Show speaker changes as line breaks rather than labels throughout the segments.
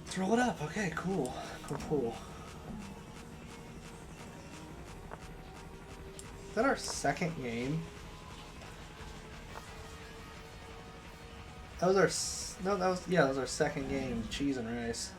Let's roll it up. Okay, cool. Cool. Is that our second game? That was our... No, that was... Yeah, that was our second game. Cheese and rice.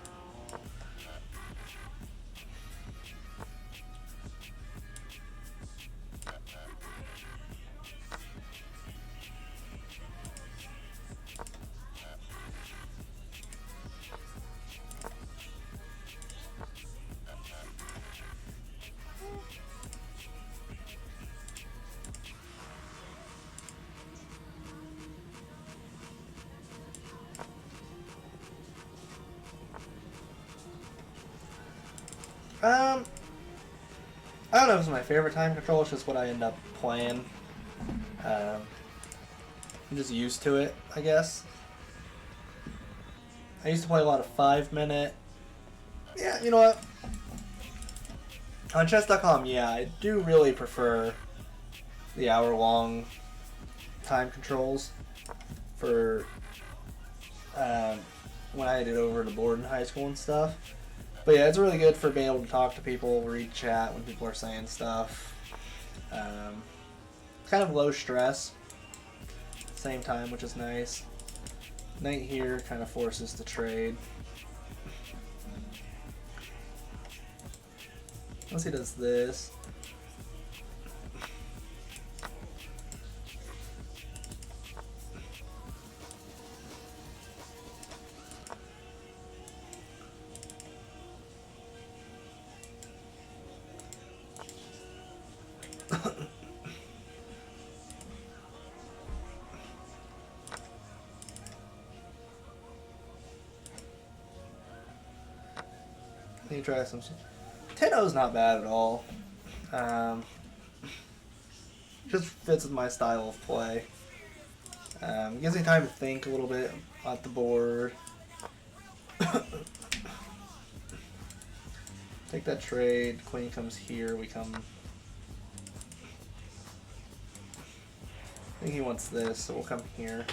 I don't know if it's my favorite time control, it's just what I end up playing. I'm just used to it, I guess. I used to play a lot of 5-minute. Yeah, you know what? On chess.com, yeah, I do really prefer the hour-long time controls for when I did over the board in high school and stuff. But yeah, it's really good for being able to talk to people, read chat when people are saying stuff. Kind of low stress at the same time, which is nice. Knight here kind of forces the trade. Once he does this, he tries some. 10-0 is not bad at all. Just fits with my style of play. Gives me time to think a little bit at the board. Take that trade. Queen comes here. We come. I think he wants this, so we'll come here.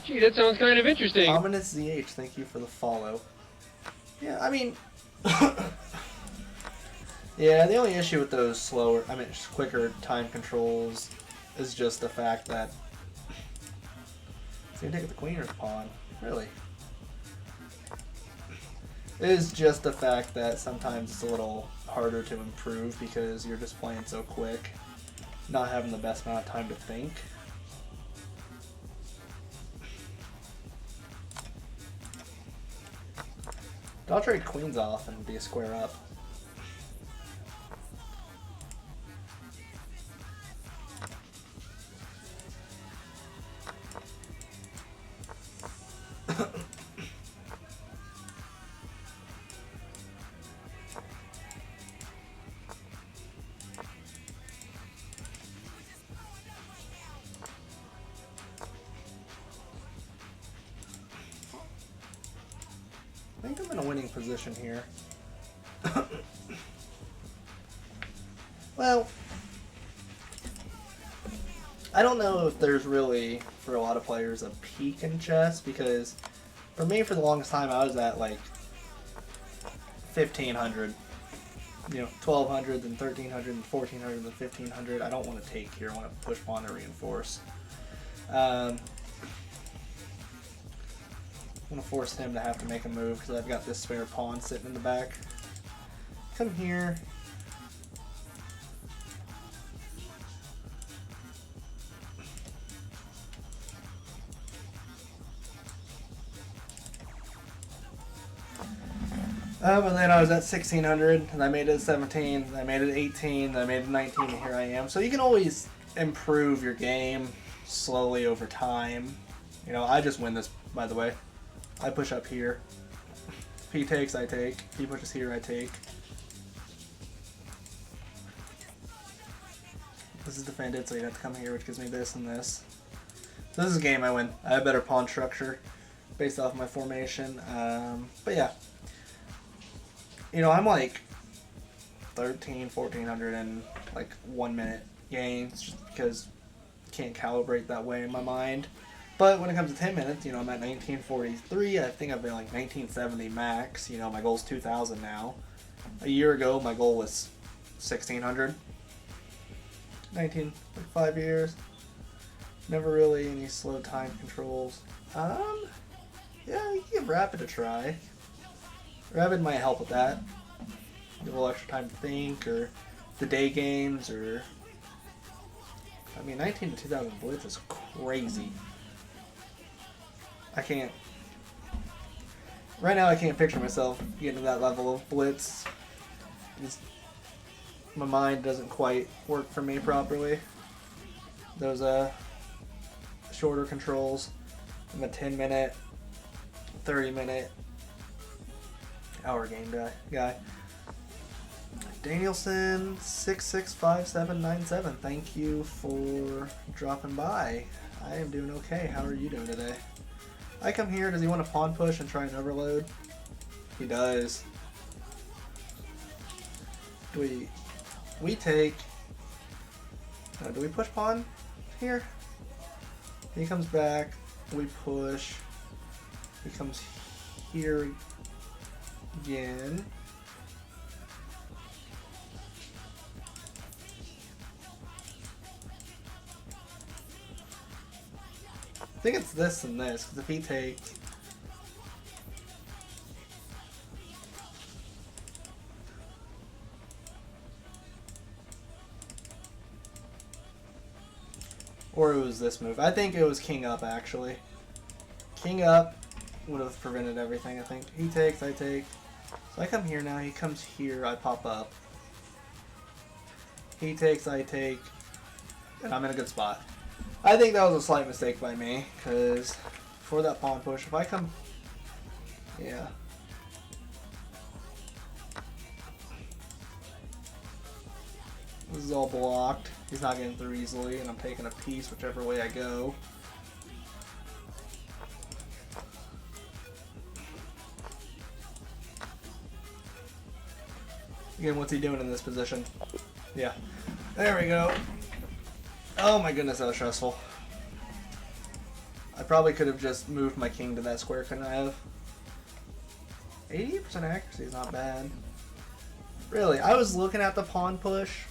Gee, that sounds kind of interesting.
Ominous ZH, thank you for the follow. Yeah, I mean... yeah, the only issue with those slower, quicker time controls is just the fact that... So you take the queen or the pawn? Really? It is just the fact that sometimes it's a little harder to improve because you're just playing so quick, not having the best amount of time to think. I'll trade queens off and be a square up. I think I'm in a winning position here. Well, I don't know if there's really, for a lot of players, a peak in chess, because for me, for the longest time, I was at like 1500. You know, 1200, then 1300, then 1400, then 1500. I don't want to take here. I want to push pawn to reinforce. I'm going to force him to have to make a move because I've got this spare pawn sitting in the back. Come here. And then I was at 1600, and I made it 17, and I made it 18, and I made it 19, and here I am. So you can always improve your game slowly over time. You know, I just win this, by the way. I push up here. If he takes, I take. If he pushes here, I take. This is defended, so you have to come here, which gives me this and this. So this is a game I win. I have better pawn structure based off my formation. But yeah. You know, I'm like 1400 in like 1 minute games just because can't calibrate that way in my mind. But when it comes to 10 minutes, I'm at 1943. I think I've been like 1970 max. My goal's 2,000 now. A year ago, my goal was 1,600. 5 years. Never really any slow time controls. Yeah, you can give Rapid a try. Rapid might help with that. Give a little extra time to think, or the day games, or... 19 to 2000 Blitz is crazy. I can't... Right now I can't picture myself getting to that level of Blitz. My mind doesn't quite work for me properly. Those shorter controls. I'm a 10-minute, 30-minute hour game guy. Danielson 665797. Thank you for dropping by. I am doing okay. How are you doing today? I come here. Does he want to pawn push and try and overload? He does. Do we take... do we push pawn here? He comes back. We push. He comes here again. I think it's this and this, because if he takes... Or it was this move. I think it was king up, actually. King up would have prevented everything, I think. He takes, I take. So I come here now, he comes here, I pop up. He takes, I take. And I'm in a good spot. I think that was a slight mistake by me, because for that pawn push, if I come... Yeah. This is all blocked. He's not getting through easily, and I'm taking a piece whichever way I go. Again, what's he doing in this position? Yeah. There we go. Oh my goodness, that was stressful. I probably could have just moved my king to that square, couldn't I have? 88% accuracy is not bad. Really, I was looking at the pawn push.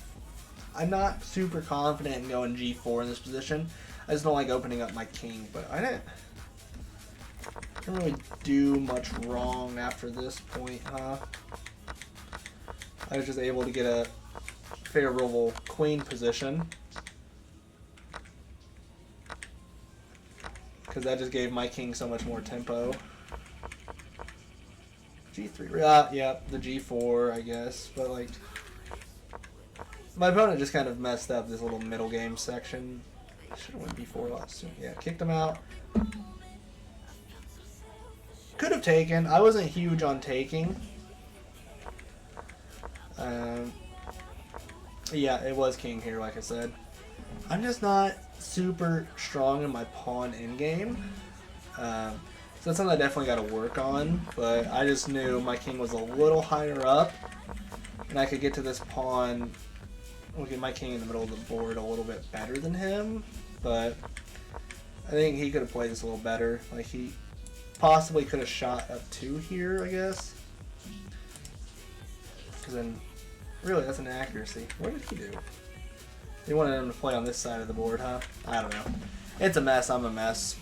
I'm not super confident in going g4 in this position. I just don't like opening up my king, but I didn't really do much wrong after this point, huh? I was just able to get a favorable queen position. Because that just gave my king so much more tempo. G3, yeah, the G4, I guess, but like... My opponent just kind of messed up this little middle game section. Should have went B4 last soon. Yeah, kicked him out. Could have taken. I wasn't huge on taking. Yeah, it was king here, like I said. I'm just not super strong in my pawn endgame. So that's something I definitely got to work on. But I just knew my king was a little higher up. And I could get to this pawn... We'll get my king in the middle of the board a little bit better than him, but I think he could have played this a little better. Like, he possibly could have shot up 2 here, I guess. Because then, really, that's an accuracy. What did he do? He wanted him to play on this side of the board, huh? I don't know. It's a mess. I'm a mess.